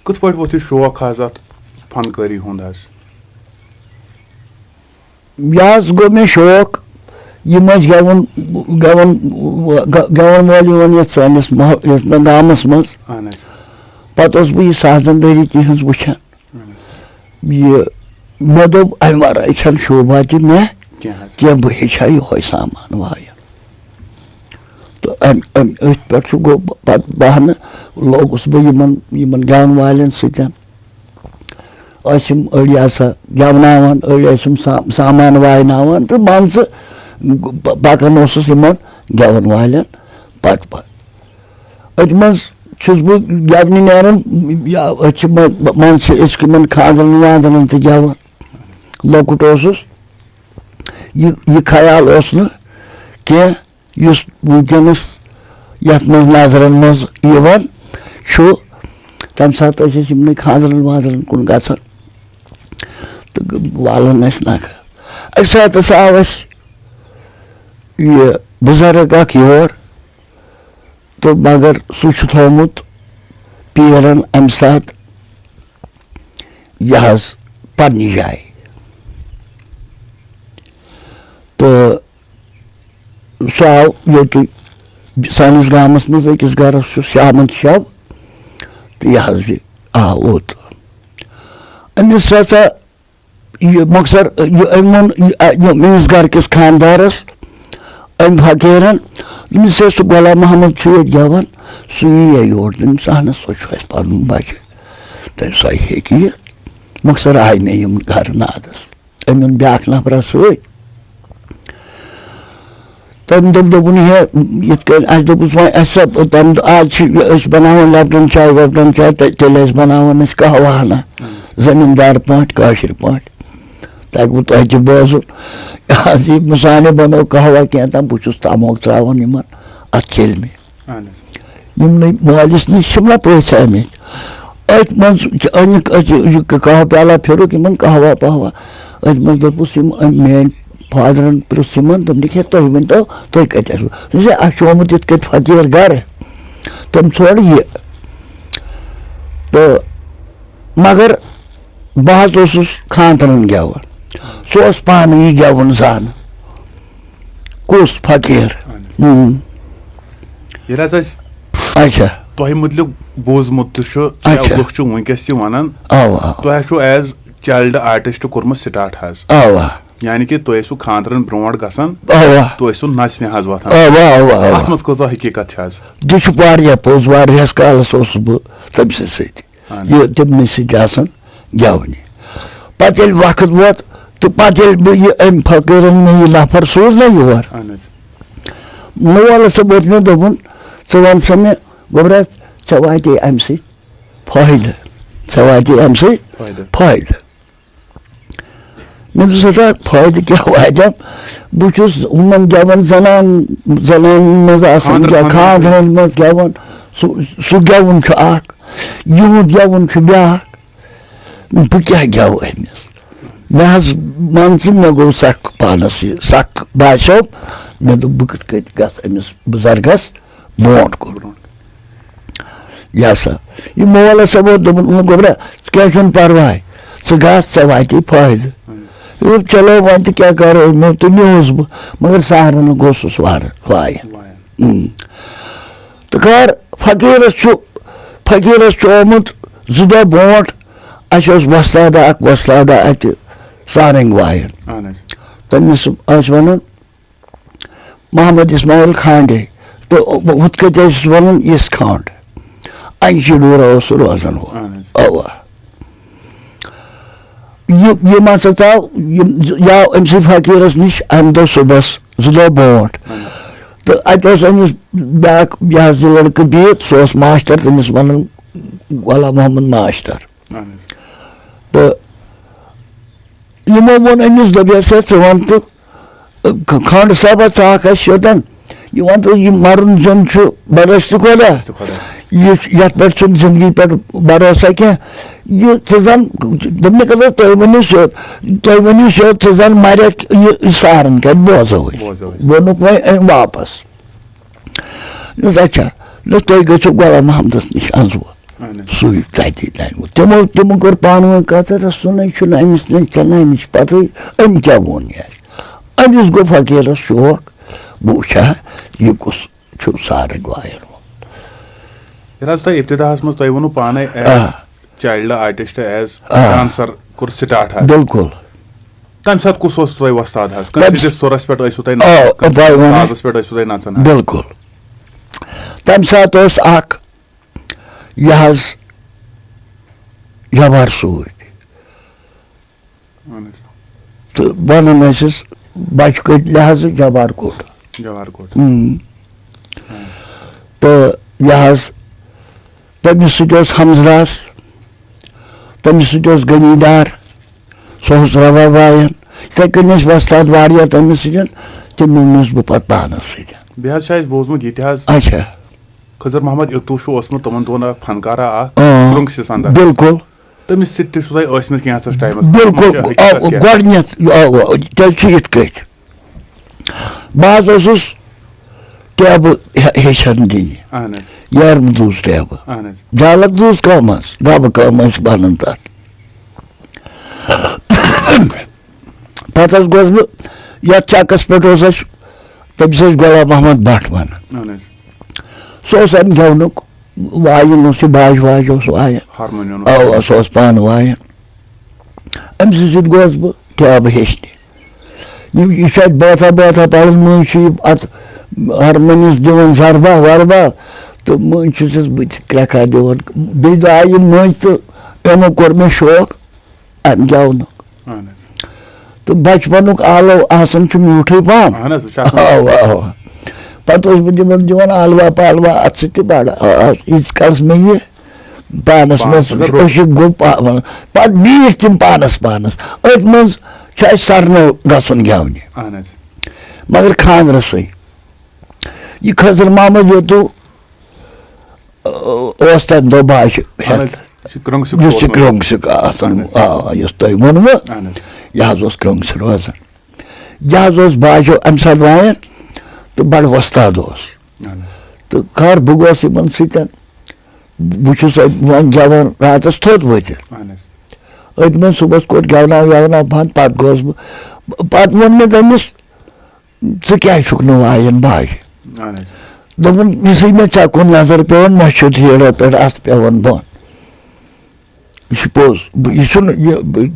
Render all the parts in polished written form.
Kut pٲٹھۍ ووٚتھ یہِ شوق حظ اَتھ فنکٲری ہُنٛد حظ یہِ گوٚو مےٚ شوق یِم ٲسۍ گٮ۪وُن وٲلۍ یِوان یَتھ سٲنِس یَتھ گامَس منٛز اہن حظ پَتہٕ اوسُس بہٕ یہِ سازَندٲری تِہٕنٛز وٕچھان یہِ مےٚ دوٚپ اَمہِ وَرٲے چھَنہٕ شوبا تہِ مےٚ کینٛہہ بہٕ ہیٚچھِ ہا یِہوے سامان وایُن تہٕ أتھۍ پٮ۪ٹھ چھُ گوٚو پَتہٕ بہانہٕ لوگُس بہٕ یِمن گٮ۪وَن والٮ۪ن سۭتۍ ٲسۍ یِم أڑۍ ہسا گٮ۪وناوان أڑۍ ٲسۍ یِم سامان وایناوان تہٕ مان ژٕ پَکان اوسُس یِمن گٮ۪وَن والٮ۪ن پَتہٕ أتھۍ منٛز چھُس بہٕ گٮ۪ونہِ نیران أسۍ چھِ مان ژٕ أسۍ یِمن خاندرن واندرن تہِ گٮ۪وان لۄکُٹ اوسُس یہِ خیال اوس نہٕ کینٛہہ یُس وٕنکیٚنس یَتھ منٛز نظرن منٛز یِوان چھُ تَمہِ ساتہٕ ٲسۍ أسۍ یِمنٕے خاندرن وانٛدرن کُن گژھان تہٕ والان ٲسۍ نکھٕ اَکہِ ساتہٕ ہسا آو اَسہِ یہِ بُزرٕگ اکھ یور تہٕ مگر سُہ چھُ تھومُت پیرن اَمہِ ساتہٕ یہِ حظ پننہِ جایہِ تہٕ سُہ آو ییٚتہِ سٲنِس گامَس منٛز أکِس گرس چھُ شامن شب تہٕ یہِ حظ یہِ آو اوٚت أمِس ہسا یہِ مۄخصر أمۍ ووٚن میٲنِس گرٕکِس خاندارس أمۍ فقیٖرن دوٚپمِس ہے سُہ غلام محمد چھُ ییٚتہِ گٮ۪وان سُہ یی یور دوٚپمِس اہن حظ سُہ چھُ اَسہِ پنُن بچہٕ تہٕ سۄ ہیٚکہِ یِتھ مۄخصر آیہِ مےٚ یِم گرٕ نادس أمۍ اوٚن بیٛاکھ نفرا سۭتۍ تٔمۍ دوٚپُن ہے یِتھ کٔنۍ اَسہِ دوٚپُس وۄنۍ اَسہِ تَمہِ دۄہ آز چھِ أسۍ بَناوان لیپٹن چاے ویپٹن چاے تیٚلہِ ٲسۍ بَناوان أسۍ قہوٕ ہنا زٔمیٖندار پٲٹھۍ کٲشِر پٲٹھۍ تَگوٕ تۄہہِ تہِ بوزُن حظ یہِ مِثالے بَنوو قہوا کینٛہہ تام بہٕ چھُس تَموکھ ترٛاوان یِمن اَتھ چیٚلمہِ یِمنٕے مٲلِس نِش چھِم نا پٔژھۍ آمٕتۍ أتھۍ منٛز أنِکھ یہِ قہوٕ پیالہ پھِرُکھ یِمن قہوا پہوا أتھۍ منٛز دوٚپُس یِم میٲنۍ فادرن پرٛژھ یِمن دوٚپنکھ ہے تُہۍ ؤنۍتو تُہۍ کَتہِ ٲسوٕ دوٚپُس ہے اَسہِ چھُ آمُت یِتھ کٔنۍ فقیٖر گرٕ تٔمۍ ژھونٛڈ یہِ تہٕ مگر بہٕ حظ اوسُس خاندرن گٮ۪وان سُہ اوس پانہٕ یہِ گٮ۪وُن زانان کُس فقیٖر ییٚلہِ حظ اَسہِ اچھا تۄہہِ مُتعلِق بوٗزمُت تہِ چھُ لُکھ چھِ وٕنکیٚس تہِ وَنان اَوا تۄہہِ حظ چھُو ایز چایلڈ آرٹِسٹ کوٚرمُت سٹاٹ حظ اَوا یعنی کہِ تُہۍ ٲسوٕ خاندرن برونٛٹھ گژھان اَوا تُہۍ ٲسوٕ نژنہِ حظ وۄتھان اَتھ منٛز کۭژاہ حقیٖقت چھِ حظ تہِ چھُ واریاہ پوٚز واریاہس کالس اوسُس بہٕ تٔمۍ سٕنٛدِ سۭتۍ یہِ تِمنٕے سۭتۍ آسان گٮ۪ونہِ پتہٕ ییٚلہِ وقت ووت تہٕ پتہٕ ییٚلہِ بہٕ یہِ أمۍ فقیٖرن مےٚ یہِ نفر سوٗز نا یور مول ہسا ووت مےٚ دوٚپُن ژٕ وَن سا مےٚ گوٚبرا ژےٚ واتے اَمہِ سۭتۍ فٲیدٕ ژےٚ واتے اَمہِ سۭتۍ فٲیدٕ مےٚ دوٚپُس ہتا فٲیدٕ کیٛاہ واتٮ۪م بہٕ چھُس ہُمن گٮ۪وان زنانن منٛز آسان خاندرن منٛز گٮ۪وان سُہ گٮ۪وُن چھُ اکھ یِہُنٛد گٮ۪وُن چھُ بیٛاکھ بہٕ کیٛاہ گٮ۪وٕ أمِس مےٚ حظ مان ژٕ مےٚ گوٚو سکھ پانس یہِ سکھ باسیو مےٚ دوٚپ بہٕ کِتھ کٔنۍ گژھٕ أمِس بُزرگس برونٛٹھ کُن یہِ ہسا یہِ مول ہسا ووت دوٚپُن گوٚبرا کینٛہہ چھُنہٕ پرواے ژٕ گژھ ژےٚ واتے فٲیدٕ دوٚپ چلو وۄنۍ تہِ کیٛاہ کرو مےٚ تہٕ نیوٗس بہٕ مگر سہرن گوٚژھُس وایان تہٕ خٲر فقیٖرس چھُ آمُت 2 دۄہ برونٛٹھ اَسہِ اوس وۄستادا اَتہِ سارنٛگ وایان تٔمِس ٲسۍ وَنان محمد اسماعیل کھانڈے تہٕ ہُتھ کٔنۍ ٲسۍ وَنان یِژھ کھانٛڈ اَنچہِ ڈوٗرا اوس سُہ روزان اَوا یِم ہسا ژاو یہِ آو أمسٕے فقیٖرس نِش اَمہِ دۄہ صُبحس 2 دۄہ برونٛٹھ تہٕ اَتہِ اوس أمِس بیٛاکھ یہِ حظ یہِ لٔڑکہٕ بِہِتھ سُہ اوس ماشٹر تٔمِس وَنان غلام محمد ماشٹر تہٕ یِمو ووٚن أمِس دوٚپیس ہے ژٕ وَن تہٕ کھنٛڈ صٲبا ژٕ آکھ اَسہِ سیوٚدن یہِ وَن تہٕ یہِ مَرُن زیُن چھُ بَدَستہٕ خۄدا یہِ یَتھ پٮ۪ٹھ چھُنہٕ زِندگی پٮ۪ٹھ بروسا کینٛہہ یہِ ژٕ زن دوٚپنکھ ہسا تُہۍ ؤنِو سیوٚد ژٕ زن مَرٮ۪کھ یہِ سارن کَتہِ بوزو ووٚنُکھ وۄنۍ أمۍ واپس دوٚپُس اچھا تُہۍ گٔژھِو غلام محمدس نِش انزول sui tati lanmut timo kor panwan kata sunay chuna amis chanay mis patay kya won yar amis go fakira shok bucha yukus chu sare gwayer Yaras ta ibtidahas mas toy wonu pane as child artist as dancer kur start has bilkul tam sat kus was toy wastad has kan sis soras pet aisu tay na as pet aisu tay nasan bilkul tam sat os ak yahaz jabar sui to banamesis başka lahaz jabar kot to yahaz tabi sucos hamzras tabi sucos ganidar sohus ravabayan sekiniz vastad variya tabi sucon timimiz bu patbanas sidan bihaz şayet bozmut yetihaz acha Khazar Muhammad Yutuşu osmu taman dona fankara a krung sisanda bilkul tamis sitti suday osmet kyansa time bilkul gwarnyat telçi itkayt bazı Tabu heşan dini. Anes. Yarım duz tabu. Anes. Jalak duz kalmaz. Gabı kalmaz banından. Patas gözlü yatçakas petosas tabi ses gola Muhammad Batman. Anes. Sosan gavnuk vayın usi baj os vayın. Harmoniyon. Ava sos pan vayın. Emsiz gözlü tabu heşni. Yüşet bata palın at harmoniz divan zarba varba to mınçısız bit kraka divan bir de ayın mınçı emo korme şok am gavnuk. Anes. To bachpanuk alo asan çum uthi pam. Anes şasan. Ava. Patos divan alva palva atsiti bada. Hiç kals meyi. Panas mas oşu go pat bir tim panas. Etmez çay sarno gasun gavni. Anes. Magar khandrası. Ye Khazar Muhammad yotu Ustad do baş. Krungsuk asan. Yostoy monu mu? Yazos krungsuk asan. Yazos baş amsal vayan. To bad Ustados. To kar bugos iman sitan. Buçus van javan ratas tot vaydı. Ödmen subas kot gavna pat gos. Pat mon demiş. Sıkay şuknu vayan baş. Domin misime çakun nazar pevan mahşut yere per as pevan bon. Suppose işun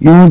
Yun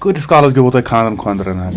Kıdis kalas gibi otay khandan has.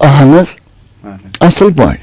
ahnas asıl point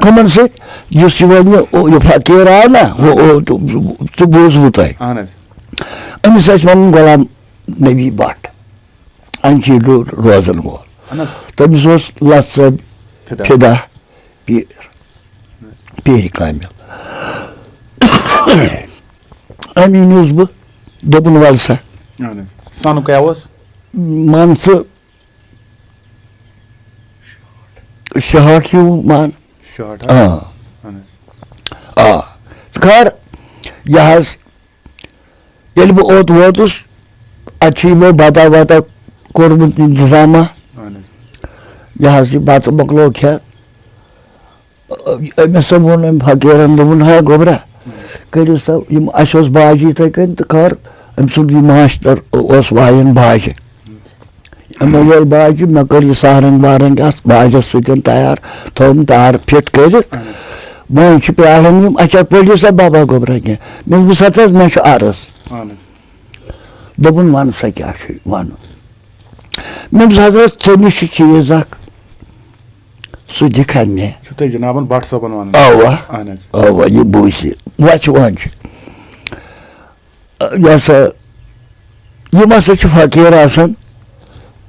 Kaman set yusivanı o fakira na o tu bozultay. Anes. Ama saçmanın golam nebi bat. Anchi rozan go. Anes. Tabi sos latsa peda bir kamil. Aminuz bu dobun valsa. Anes. Sanu kayavas? Mansı şahar yu man. Kar yahaz yel bu ot votus açıyla bata kormut intizama yahaz batı baklo kya mesela bunun fakiran bunun ha gobra kırısa yum aşos baji taken kar emsul bir maaşlar os vayen baji ama yel baji makar sarang barang as baji sütün tayar tom tar fit kırız ben ki peğalanım açak polise baba gobrage biz bu sataz meş arız dobun man sakyaşı van biz hazret çenişi çiyezak su dikanne şu te cenabın WhatsApp'ın var ava you busi what you want yasa you must fakir asan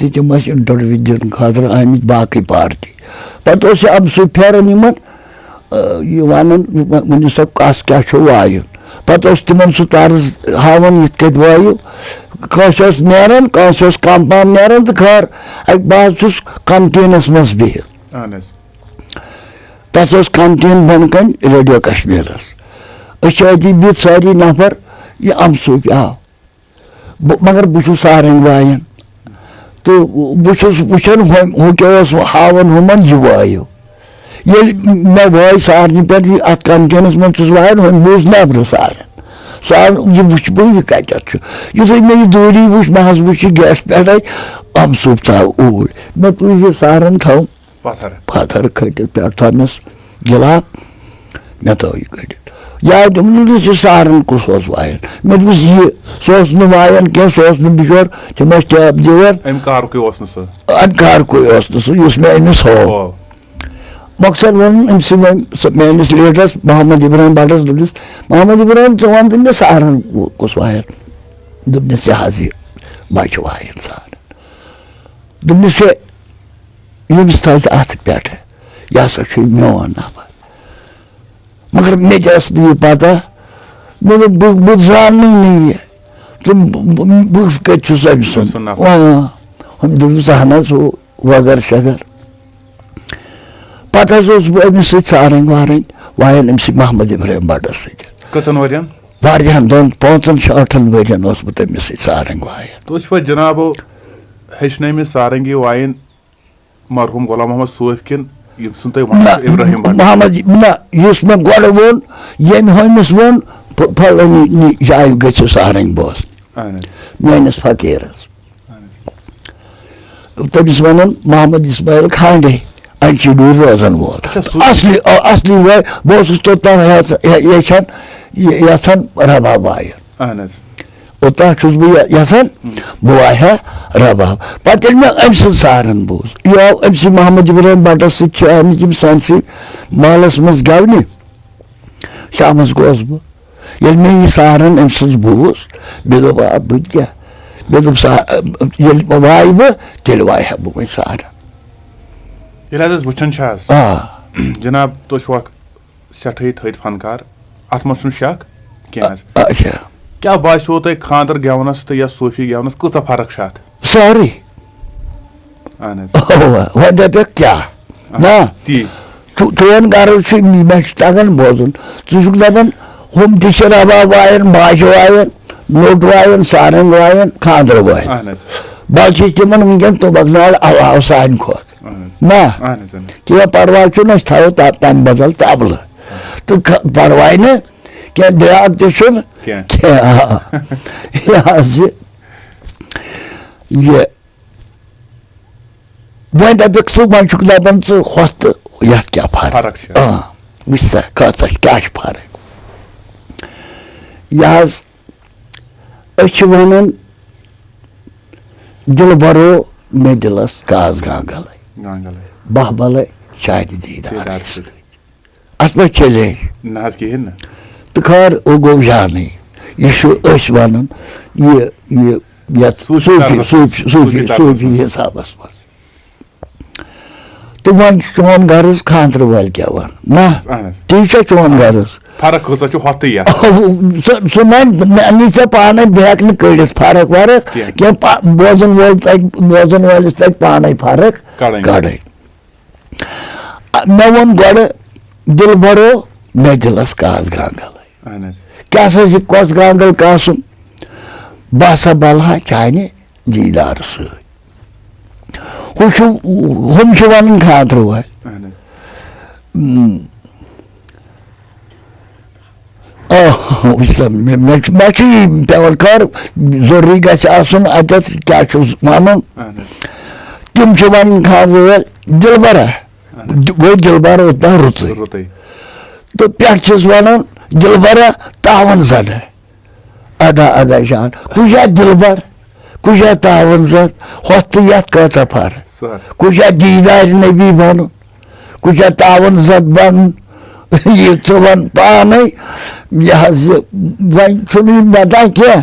tہِ tِم ٲسۍ interview دِنہٕ خٲطرٕ آمٕتۍ باقٕے party پَتہٕ اوس یہِ اَمسٕے پھیران یِمن یہِ وَنان ؤنِو سا کَس کیٛاہ چھُ وایُن پَتہٕ اوس تِمن سُہ طرٕز ہاوان یِتھ کٔنۍ وٲیِو کٲنٛسہِ اوس نیران کٲنٛسہِ اوس کَم پَہم نیران تہٕ خٲر اَکہِ بہٕ حظ چھُس کَنٹیٖنَس منٛز بِہِتھ تَتھ اوس کَنٹیٖن بۄنہٕ کَنۍ ریڈیو کَشمیٖرَس أسۍ چھِ أتی بِہِتھ سٲری نَفر یہِ اَمسوٗپۍ آو مگر بہٕ چھُس سارنٛگۍ وایان تہٕ بہٕ چھُس وٕچھان ہُہ کیٛاہ اوس ہاوان ہُمَن یہِ وٲیِو ییٚلہِ مےٚ وٲے سارنٕے پٮ۪ٹھ یہِ اَتھ کَنٹیٖنَس منٛز چھُس وایان ہُمۍ بوٗز نٮ۪برٕ سارن یہِ وٕچھِ بہٕ یہِ کَتٮ۪تھ چھُ یُتھُے مےٚ یہِ دوٗری وٕچھ مےٚ حظ وٕچھ یہِ گیس پٮ۪ٹھَے اَمسوٗپ ژاو اوٗرۍ مےٚ تُج یہِ سارن تھوٚو پَتھر کھٔٹِتھ پٮ۪ٹھ تھوٚمَس گِلاف مےٚ تھوٚو یہِ کٔڑِتھ یا دوٚپمَس یہِ سارن کُس اوس وایان مےٚ دوٚپُس یہِ سُہ اوس نہٕ وایان کینٛہہ سُہ اوس نہٕ بِچور تِم ٲسۍ ٹیپ دِوان اَمہِ کارکُے اوس نہٕ سُہ یُس مےٚ أمِس ہوو مۄخصر ووٚنُن أمسٕے وۄنۍ میٲنِس لیٖڈرَس محمد ابراہیم بَٹَس دوٚپنَس محمد ابراہیم ژٕ وَن تہٕ مےٚ سارن کُس وایان دوٚپنَس یہِ حظ یہِ بَچہِ وایان سارن دوٚپنَس ہے ییٚمِس تھٲے ژٕ اَتھٕ پٮ۪ٹھٕ یہِ ہسا چھُ میون نفر مگر مےٚ تہِ ٲس نہٕ یہِ پَتہ مےٚ دوٚپ بہٕ زاننٕے نہٕ یہِ تہٕ بہٕ کَتہِ چھُس أمۍ سُنٛد ہُمۍ دوٚپُس اہن حظ ہُہ وغٲر شغر پَتہٕ حظ اوسُس بہٕ أمِس سۭتۍ سارنٛگۍ وارنٛگۍ وایان أمسٕے محمد ابراہیم بَٹَس سۭتۍ واریاہن 5-6 ؤرین اوسُس بہٕ تٔمِس سۭتۍ سارنٛگۍ وایان جِنابو ہیٚچھنٲیمٕژ سارنٛگی وایِنۍ مرحوٗم غلام محمد صوفی کِنۍ محمد نہ یُس مےٚ گۄڈٕ ووٚن ییٚمہِ ہُمِس ووٚن فلٲنی جایہِ گٔژھِو سارنٛگۍ بوزٕنۍ میٲنِس فقیٖرَس تٔمِس وَنان محمد اسماعیل کھانڈے اَنچی ڈوٗرۍ روزان وول اَصلی وٲے بہٕ اوسُس توٚتام یَژھان رباب وایُن اوٚتام چھُس بہٕ یَژھان بہٕ وایہِ ہا رباب پَتہٕ ییٚلہِ مےٚ أمۍ سُنٛد سارن بوٗز یہِ آو أمسٕے محمد ابراہیم بَٹَس سۭتۍ چھِ آمٕتۍ یِم سٲنسٕے محلَس منٛز گٮ۪ونہِ شامَس گوس بہٕ ییٚلہِ مےٚ یہِ سارن أمۍ سٕنٛز بوٗز مےٚ دوٚپ آ بہٕ تہِ کیٛاہ مےٚ دوٚپ ییٚلہِ وایہِ بہٕ تیٚلہِ وایہِ ہا بہٕ وۄنۍ سارن ییٚلہِ حظ أسۍ وٕچھان چھِ حظ جِناب تُہۍ چھِو اکھ سٮ۪ٹھٕے تھٔدۍ فنکار اَتھ منٛز چھُنہٕ شک کینٛہہ حظ کیٛاہ باسیو تۄہہِ خانٛدر گٮ۪ونس تہٕ یا صوفی گٮ۪ونس کۭژاہ فرق چھِ اَتھ سورُے وۄنۍ دَپٮ۪کھ کیٛاہ نہ چون غرض چھُ مےٚ چھُ تگان بوزُن ژٕ چھُکھ دَپان ہُم تہِ چھِ رباب وایان باجہِ وایان لوٚٹ وایان سارنٛگۍ وایان خانٛدر وایان بہٕ چھُس تِمن وٕنکیٚن تُمبکھ نارِ علاوٕ سانہِ کھۄتہٕ نہ کینٛہہ پرواے چھُنہٕ أسۍ تھاوو تَمہِ بدل تبلہٕ تہٕ پرواے نہٕ کینٛہہ بیٛاکھ تہِ چھُنہٕ کینٛہہ یہِ حظ یہِ وۄنۍ دَپٮ۪کھ ژٕ وۄنۍ چھُکھ دَپان ژٕ ہۄتھ تہٕ یَتھ کیٛاہ فرق وٕچھ سا کۭژاہ کیٛاہ چھِ فرق یہِ حظ أسۍ چھِ وَنان دِل بَرو مےٚ دِلس کاز گانگلے بہہ بلے چانہِ دیٖدار سۭتۍ اَتھ منٛز چلے تہٕ خٲر ہُہ گوٚو جانٕے یہِ چھُ أسۍ وَنان یہِ یَتھ صوٗفی حِسابس منٛز تہٕ وۄنۍ چھُ چون غرض خانٛدرٕ وٲلۍ کیٛاہ وَنان نہ تی چھا چون غرض سُہ نی ژےٚ پانے بہٕ ہٮ۪کہٕ نہٕ کٔڑِتھ فرق ورق کینٛہہ بوزن وٲلِس تَگہِ پانے فرق کَڑٕنۍ مےٚ ووٚن گۄڈٕ دِل بَرو مےٚ دِلس کاز گانگلے کیٛاہ سا چھِ کۄس گانگل کاسُن بہٕ ہسا بلہٕ ہا چانہِ دیٖدار سۭتۍ ہُم چھِ وَنان خانٛدرٕ وٲلۍ مےٚ چھُ یی پیٚوان خٲر ضروٗری گژھِ آسُن اَتٮ۪تھ کیٛاہ چھُس وَنُن تِم چھِ وَنان خانٛدرٕ وٲلۍ دِلبرا گوٚو دِلبر اوٚتام رُتُے تہٕ پٮ۪ٹھٕ چھِس وَنان دِلبرا تاوَن زدٕ ادا جان کُجا دِلبر کُجا تاوَن زد ہۄتھ تہٕ یَتھ کۭژاہ فرق کُجا دیٖدارِ نبی بَنُن کُجا تاوَن زد بَنُن یہِ ژٕ وَن پانے یہِ حظ یہِ وۄنۍ چھُنہٕ یہِ وَدان کینٛہہ